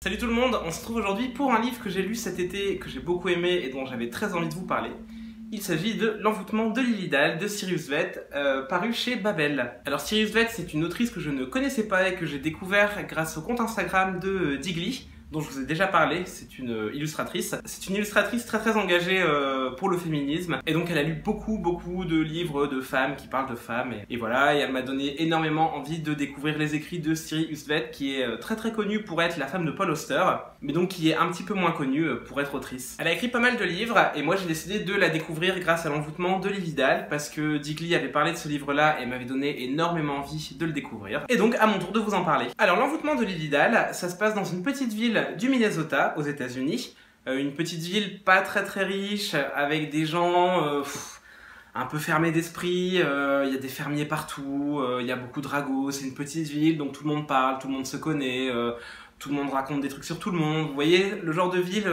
Salut tout le monde, on se retrouve aujourd'hui pour un livre que j'ai lu cet été, que j'ai beaucoup aimé et dont j'avais très envie de vous parler. Il s'agit de L'Envoûtement de Lily Dall de Sirius Vett, paru chez Babel. Alors Sirius Vett, c'est une autrice que je ne connaissais pas et que j'ai découvert grâce au compte Instagram de Digly, dont je vous ai déjà parlé. C'est une illustratrice. C'est une illustratrice très engagée pour le féminisme. Et donc elle a lu beaucoup de livres de femmes qui parlent de femmes. Et voilà, et elle m'a donné énormément envie de découvrir les écrits de Sirius Vett, qui est très connue pour être la femme de Paul Auster, mais donc qui est un petit peu moins connue pour être autrice. Elle a écrit pas mal de livres, et moi j'ai décidé de la découvrir grâce à L'Envoûtement de Lily Dall, parce que Digly avait parlé de ce livre-là et m'avait donné énormément envie de le découvrir. Et donc à mon tour de vous en parler. Alors L'Envoûtement de Lily Dall, ça se passe dans une petite ville du Minnesota, aux États-Unis. Une petite ville pas très riche, avec des gens un peu fermés d'esprit. Il y a des fermiers partout, il y a beaucoup de ragots. C'est une petite ville, donc tout le monde parle, tout le monde se connaît, tout le monde raconte des trucs sur tout le monde. Vous voyez, le genre de ville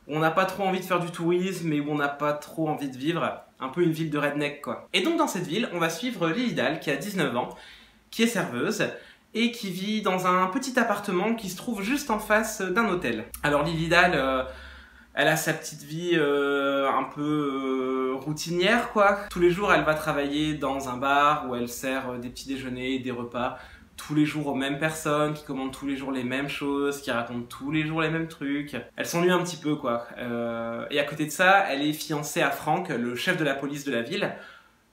où on n'a pas trop envie de faire du tourisme, mais où on n'a pas trop envie de vivre. Un peu une ville de redneck, quoi. Et donc dans cette ville, on va suivre Lily Dall, qui a 19 ans, qui est serveuse, et qui vit dans un petit appartement qui se trouve juste en face d'un hôtel. Alors Lily Dall, elle a sa petite vie un peu routinière, quoi. Tous les jours, elle va travailler dans un bar où elle sert des petits déjeuners, des repas, tous les jours aux mêmes personnes, qui commandent tous les jours les mêmes choses, qui racontent tous les jours les mêmes trucs. Elle s'ennuie un petit peu, quoi. Et à côté de ça, elle est fiancée à Frank, le chef de la police de la ville.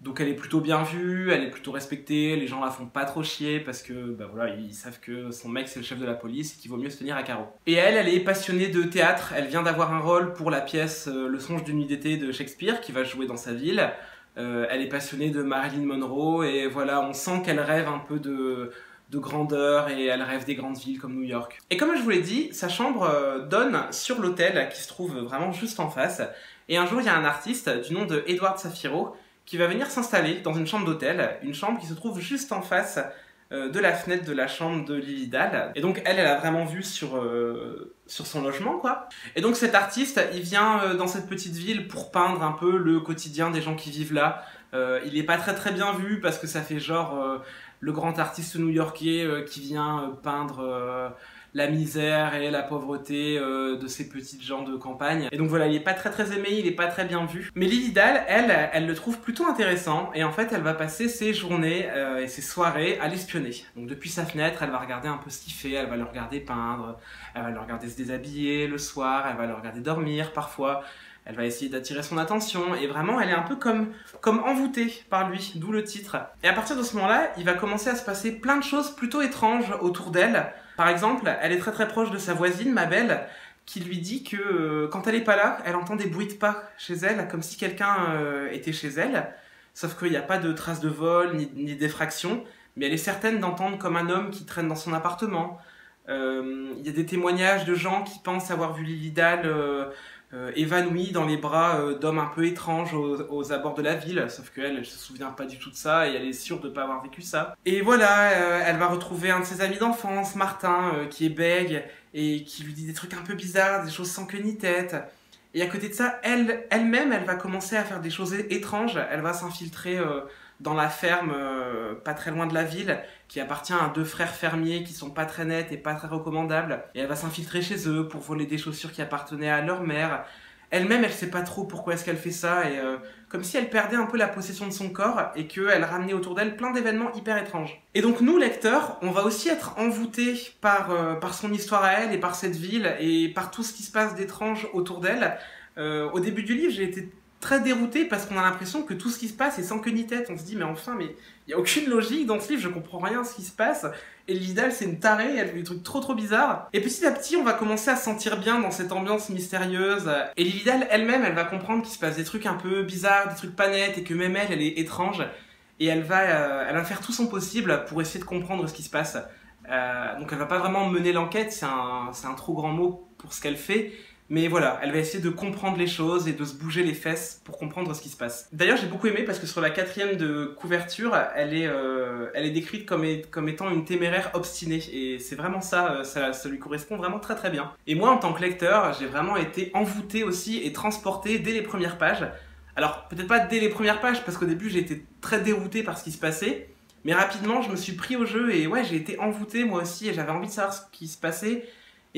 Donc elle est plutôt bien vue, elle est plutôt respectée, les gens la font pas trop chier parce que bah voilà, ils savent que son mec c'est le chef de la police et qu'il vaut mieux se tenir à carreau. Et elle est passionnée de théâtre, elle vient d'avoir un rôle pour la pièce Le songe d'une nuit d'été de Shakespeare qui va jouer dans sa ville. Elle est passionnée de Marilyn Monroe et voilà, on sent qu'elle rêve un peu de grandeur et elle rêve des grandes villes comme New York. Et comme je vous l'ai dit, sa chambre donne sur l'hôtel qui se trouve vraiment juste en face. Et un jour, il y a un artiste du nom de Edward Safiro qui va venir s'installer dans une chambre d'hôtel, une chambre qui se trouve juste en face de la fenêtre de la chambre de Lily Dall. Et donc elle a vraiment vue sur son logement, quoi. Et donc cet artiste, il vient dans cette petite ville pour peindre un peu le quotidien des gens qui vivent là. Il est pas très bien vu parce que ça fait genre le grand artiste new-yorkais qui vient peindre la misère et la pauvreté de ces petites gens de campagne. Et donc voilà, il est pas très aimé, il est pas très bien vu. Mais Lily Dall, elle le trouve plutôt intéressant et en fait elle va passer ses journées et ses soirées à l'espionner. Donc depuis sa fenêtre, elle va regarder un peu ce qu'il fait, elle va le regarder peindre, elle va le regarder se déshabiller le soir, elle va le regarder dormir parfois. Elle va essayer d'attirer son attention et vraiment elle est un peu comme envoûtée par lui, d'où le titre. Et à partir de ce moment-là, il va commencer à se passer plein de choses plutôt étranges autour d'elle. Par exemple, elle est très proche de sa voisine, Mabel, qui lui dit que quand elle est pas là, elle entend des bruits de pas chez elle, comme si quelqu'un était chez elle. Sauf qu'il n'y a pas de traces de vol ni d'effraction, mais elle est certaine d'entendre comme un homme qui traîne dans son appartement. Il y a des témoignages de gens qui pensent avoir vu Lily Dall évanouie dans les bras d'hommes un peu étranges aux abords de la ville, sauf qu'elle, elle se souvient pas du tout de ça et elle est sûre de pas avoir vécu ça. Et voilà, elle va retrouver un de ses amis d'enfance, Martin, qui est bègue et qui lui dit des trucs un peu bizarres, des choses sans queue ni tête. Et à côté de ça, elle-même, elle va commencer à faire des choses étranges. Elle va s'infiltrer dans la ferme pas très loin de la ville, qui appartient à deux frères fermiers qui sont pas très nets et pas très recommandables. Et elle va s'infiltrer chez eux pour voler des chaussures qui appartenaient à leur mère. Elle-même, elle sait pas trop pourquoi est-ce qu'elle fait ça, et comme si elle perdait un peu la possession de son corps, et qu'elle ramenait autour d'elle plein d'événements hyper étranges. Et donc nous, lecteurs, on va aussi être envoûtés par son histoire à elle, et par cette ville, et par tout ce qui se passe d'étrange autour d'elle. Au début du livre, j'ai été très dérouté parce qu'on a l'impression que tout ce qui se passe est sans queue ni tête. On se dit mais enfin, mais il n'y a aucune logique dans ce livre, je comprends rien à ce qui se passe. Et Lily Dall, c'est une tarée, elle fait des trucs trop bizarres. Et petit à petit, on va commencer à se sentir bien dans cette ambiance mystérieuse. Et Lily Dall elle-même, elle va comprendre qu'il se passe des trucs un peu bizarres, des trucs pas nets, et que même elle est étrange. Et elle va faire tout son possible pour essayer de comprendre ce qui se passe. Donc elle va pas vraiment mener l'enquête, c'est un trop grand mot pour ce qu'elle fait. Mais voilà, elle va essayer de comprendre les choses et de se bouger les fesses pour comprendre ce qui se passe. D'ailleurs, j'ai beaucoup aimé parce que sur la 4e de couverture, elle est décrite comme étant une téméraire obstinée. Et c'est vraiment ça, ça lui correspond vraiment très bien. Et moi, en tant que lecteur, j'ai vraiment été envoûté aussi et transporté dès les premières pages. Alors, peut-être pas dès les premières pages, parce qu'au début, j'ai été très dérouté par ce qui se passait. Mais rapidement, je me suis pris au jeu et ouais, j'ai été envoûté moi aussi et j'avais envie de savoir ce qui se passait.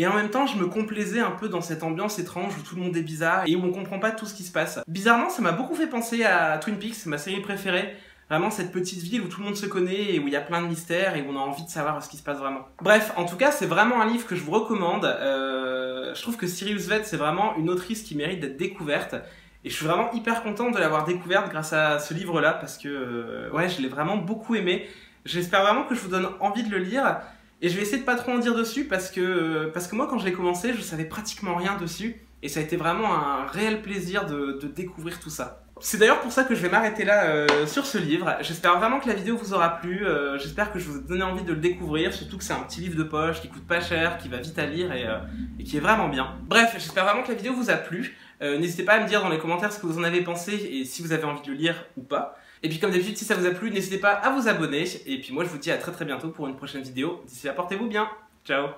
et en même temps je me complaisais un peu dans cette ambiance étrange où tout le monde est bizarre et où on comprend pas tout ce qui se passe. Bizarrement, ça m'a beaucoup fait penser à Twin Peaks, ma série préférée. Vraiment cette petite ville où tout le monde se connaît et où il y a plein de mystères et où on a envie de savoir ce qui se passe vraiment. Bref, en tout cas, c'est vraiment un livre que je vous recommande. Je trouve que Sirius Vett, c'est vraiment une autrice qui mérite d'être découverte. Et je suis vraiment hyper content de l'avoir découverte grâce à ce livre-là parce que ouais, je l'ai vraiment beaucoup aimé. J'espère vraiment que je vous donne envie de le lire. Et je vais essayer de pas trop en dire dessus parce que moi, quand je l'ai commencé, je savais pratiquement rien dessus. Et ça a été vraiment un réel plaisir de découvrir tout ça. C'est d'ailleurs pour ça que je vais m'arrêter là sur ce livre. J'espère vraiment que la vidéo vous aura plu. J'espère que je vous ai donné envie de le découvrir. Surtout que c'est un petit livre de poche qui coûte pas cher, qui va vite à lire et qui est vraiment bien. Bref, j'espère vraiment que la vidéo vous a plu. N'hésitez pas à me dire dans les commentaires ce que vous en avez pensé et si vous avez envie de le lire ou pas. Et puis comme d'habitude, si ça vous a plu, n'hésitez pas à vous abonner. Et puis moi je vous dis à très bientôt pour une prochaine vidéo. D'ici là, portez-vous bien. Ciao.